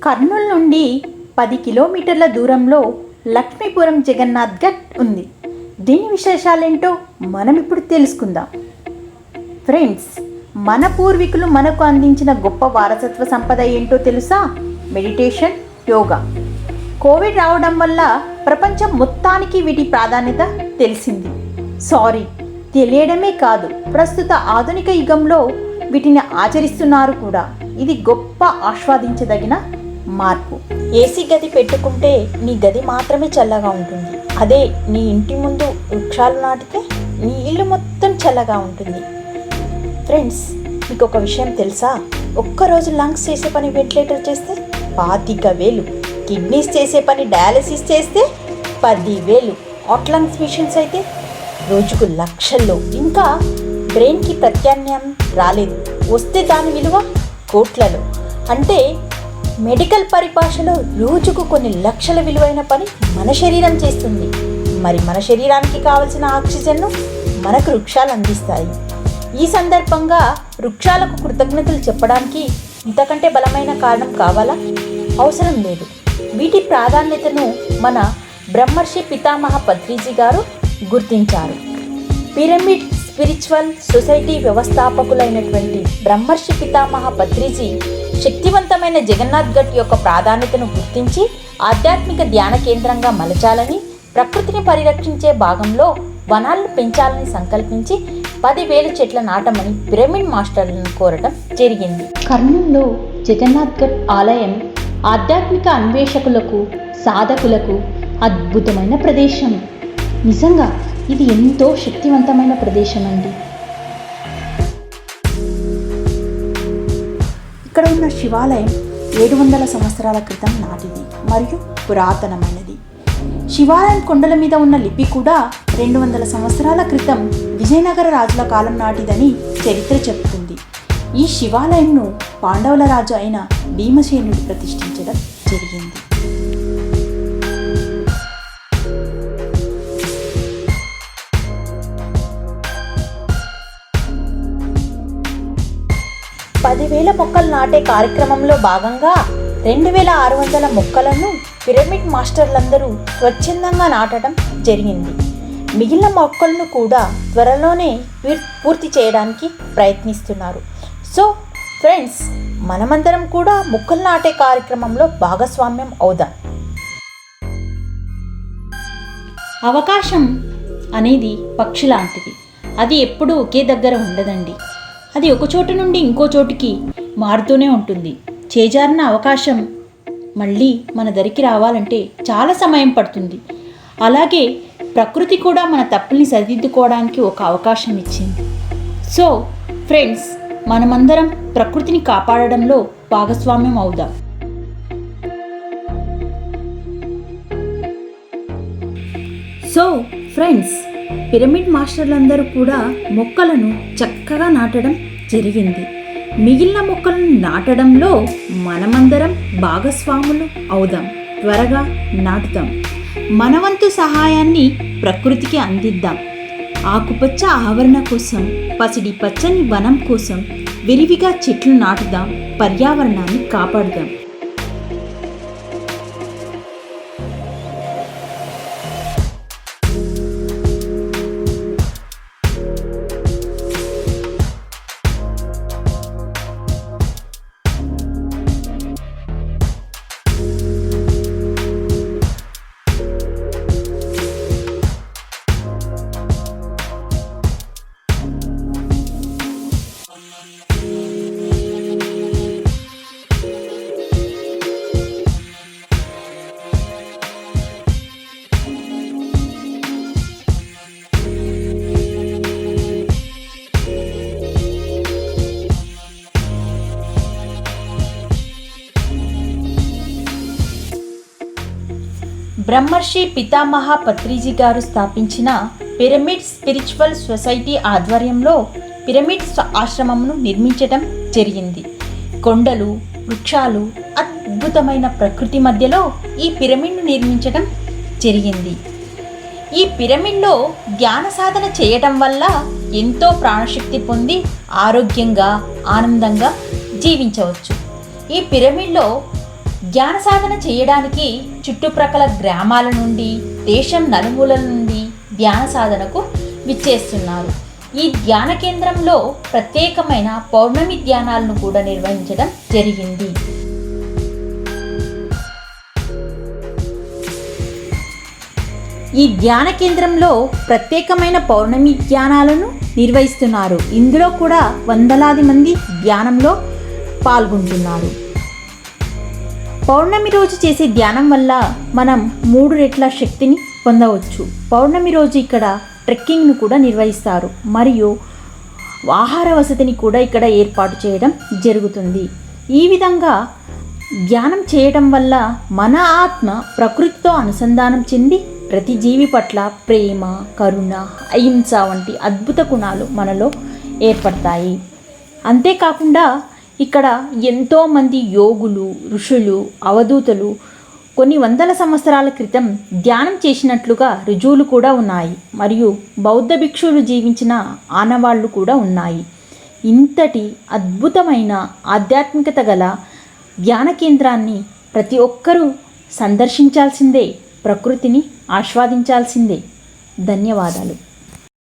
కర్నూలు నుండి 10 కిలోమీటర్ల దూరంలో లక్ష్మీపురం జగన్నాథ్ ఘట్ ఉంది. దీని విశేషాలేంటో మనం ఇప్పుడు తెలుసుకుందాం. ఫ్రెండ్స్, మన పూర్వీకులు మనకు అందించిన గొప్ప వారసత్వ సంపద ఏంటో తెలుసా? మెడిటేషన్, యోగా. కోవిడ్ రావడం వల్ల ప్రపంచం మొత్తానికి వీటి ప్రాధాన్యత తెలిసింది. తెలియడమే కాదు, ప్రస్తుత ఆధునిక యుగంలో వీటిని ఆచరిస్తున్నారు కూడా. ఇది గొప్ప ఆస్వాదించదగిన మార్పు. ఏసీ గది పెట్టుకుంటే నీ గది మాత్రమే చల్లగా ఉంటుంది. అదే నీ ఇంటి ముందు వృక్షాలు నాటితే నీ ఇల్లు మొత్తం చల్లగా ఉంటుంది. ఫ్రెండ్స్, మీకు ఒక విషయం తెలుసా? ఒక్కరోజు లంగ్స్ చేసే పని వెంటిలేటర్ చేస్తే 25,000, కిడ్నీస్ చేసే పని డయాలసిస్ చేస్తే 10,000, హార్ట్ లంగ్స్ మిషన్స్ అయితే రోజుకు లక్షల్లో. ఇంకా బ్రెయిన్కి ప్రత్యామ్నాయం రాలేదు, వస్తే దాని విలువ కోట్లలో. అంటే మెడికల్ పరిభాషలో రోజుకు కొన్ని లక్షల విలువైన పని మన శరీరం చేస్తుంది. మరి మన శరీరానికి కావలసిన ఆక్సిజన్ను మనకు వృక్షాలు అందిస్తాయి. ఈ సందర్భంగా వృక్షాలకు కృతజ్ఞతలు చెప్పడానికి ఇంతకంటే బలమైన కారణం కావాలా? అవసరం లేదు. వీటి ప్రాధాన్యతను మన బ్రహ్మర్షి పితామహ పత్రిజీ గారు గుర్తించారు. పిరమిడ్ స్పిరిచువల్ సొసైటీ వ్యవస్థాపకులైనటువంటి బ్రహ్మర్షి పితామహ పత్రిజీ శక్తివంతమైన జగన్నాథ్ ఘట్ యొక్క ప్రాధాన్యతను గుర్తించి ఆధ్యాత్మిక ధ్యాన కేంద్రంగా మలచాలని, ప్రకృతిని పరిరక్షించే భాగంలో వనాలను పెంచాలని సంకల్పించి 10,000 చెట్ల నాటమని పిరమిడ్ మాస్టర్లను కోరడం జరిగింది. కర్నూలులో జగన్నాథ్ ఘట్ ఆలయం ఆధ్యాత్మిక అన్వేషకులకు, సాధకులకు అద్భుతమైన ప్రదేశం. నిజంగా ఇది ఎంతో శక్తివంతమైన ప్రదేశం అండి. ఇక్కడ ఉన్న శివాలయం 700 సంవత్సరాల క్రితం నాటిది మరియు పురాతనమైనది. శివాలయం కొండల మీద ఉన్న లిపి కూడా 200 సంవత్సరాల క్రితం విజయనగర రాజుల కాలం నాటిదని చరిత్ర చెబుతుంది. ఈ శివాలయంను పాండవుల రాజు అయిన భీమసేనుడు ప్రతిష్ఠించడం జరిగింది. పదివేల మొక్కలు నాటే కార్యక్రమంలో భాగంగా 2,600 మొక్కలను పిరమిడ్ మాస్టర్లందరూ స్వచ్ఛందంగా నాటడం జరిగింది. మిగిలిన మొక్కలను కూడా త్వరలోనే పూర్తి చేయడానికి ప్రయత్నిస్తున్నారు. సో ఫ్రెండ్స్, మనమందరం కూడా మొక్కలు నాటే కార్యక్రమంలో భాగస్వామ్యం అవుదాం. అవకాశం అనేది పక్షి లాంటిది. అది ఎప్పుడూ ఒకే దగ్గర ఉండదండి. అది ఒక చోటు నుండి ఇంకో చోటుకి మారుతూనే ఉంటుంది. చేజారిన అవకాశం మళ్ళీ మన దరికి రావాలంటే చాలా సమయం పడుతుంది. అలాగే ప్రకృతి కూడా మన తప్పుల్ని సరిదిద్దుకోవడానికి ఒక అవకాశం ఇచ్చింది. సో ఫ్రెండ్స్, మనమందరం ప్రకృతిని కాపాడడంలో భాగస్వామ్యం అవుదాం. సో ఫ్రెండ్స్, పిరమిడ్ మాస్టర్లందరూ కూడా మొక్కలను చక్కగా నాటడం జరిగింది. మిగిలిన మొక్కలను నాటడంలో మనమందరం భాగస్వాములు అవుదాం. త్వరగా నాటుదాం. మనవంతు సహాయాన్ని ప్రకృతికి అందిద్దాం. ఆకుపచ్చ ఆవరణ కోసం, పసిడి పచ్చని వనం కోసం విరివిగా చెట్లు నాటుదాం. పర్యావరణాన్ని కాపాడుదాం. బ్రహ్మర్షి పితామహ పత్రిజీ గారు స్థాపించిన పిరమిడ్ స్పిరిచువల్ సొసైటీ ఆధ్వర్యంలో పిరమిడ్ ఆశ్రమంను నిర్మించడం జరిగింది. కొండలు, వృక్షాలు, అద్భుతమైన ప్రకృతి మధ్యలో ఈ పిరమిడ్ను నిర్మించడం జరిగింది. ఈ పిరమిడ్లో ధ్యాన సాధన చేయటం వల్ల ఎంతో ప్రాణశక్తి పొంది ఆరోగ్యంగా, ఆనందంగా జీవించవచ్చు. ఈ పిరమిడ్లో ధ్యాన సాధన చేయడానికి చుట్టుప్రక్కల గ్రామాల నుండి, దేశం నలుమూలల నుండి ధ్యాన సాధనకు విచ్చేస్తున్నారు. ఈ ధ్యాన కేంద్రంలో ప్రత్యేకమైన పౌర్ణమి ధ్యానాలను కూడా నిర్వహించడం జరిగింది. ఈ ధ్యాన కేంద్రంలో ప్రత్యేకమైన పౌర్ణమి ధ్యానాలను నిర్వహిస్తున్నారు. ఇందులో కూడా వందలాది మంది ధ్యానంలో పాల్గొంటున్నారు. పౌర్ణమి రోజు చేసే ధ్యానం వల్ల మనం 3 రెట్ల శక్తిని పొందవచ్చు. పౌర్ణమి రోజు ఇక్కడ ట్రెక్కింగ్ను కూడా నిర్వహిస్తారు మరియు ఆహార వసతిని కూడా ఇక్కడ ఏర్పాటు చేయడం జరుగుతుంది. ఈ విధంగా ధ్యానం చేయడం వల్ల మన ఆత్మ ప్రకృతితో అనుసంధానం చెంది ప్రతి జీవి పట్ల ప్రేమ, కరుణ, అహింస వంటి అద్భుత గుణాలు మనలో ఏర్పడతాయి. అంతేకాకుండా ఇక్కడ ఎంతోమంది యోగులు, ఋషులు, అవధూతలు కొన్ని వందల సంవత్సరాల క్రితం ధ్యానం చేసినట్లుగా రుజువులు కూడా ఉన్నాయి మరియు బౌద్ధ భిక్షువులు జీవించిన ఆనవాళ్లు కూడా ఉన్నాయి. ఇంతటి అద్భుతమైన ఆధ్యాత్మికత గల ధ్యాన కేంద్రాన్ని ప్రతి ఒక్కరూ సందర్శించాల్సిందే, ప్రకృతిని ఆస్వాదించాల్సిందే. ధన్యవాదాలు.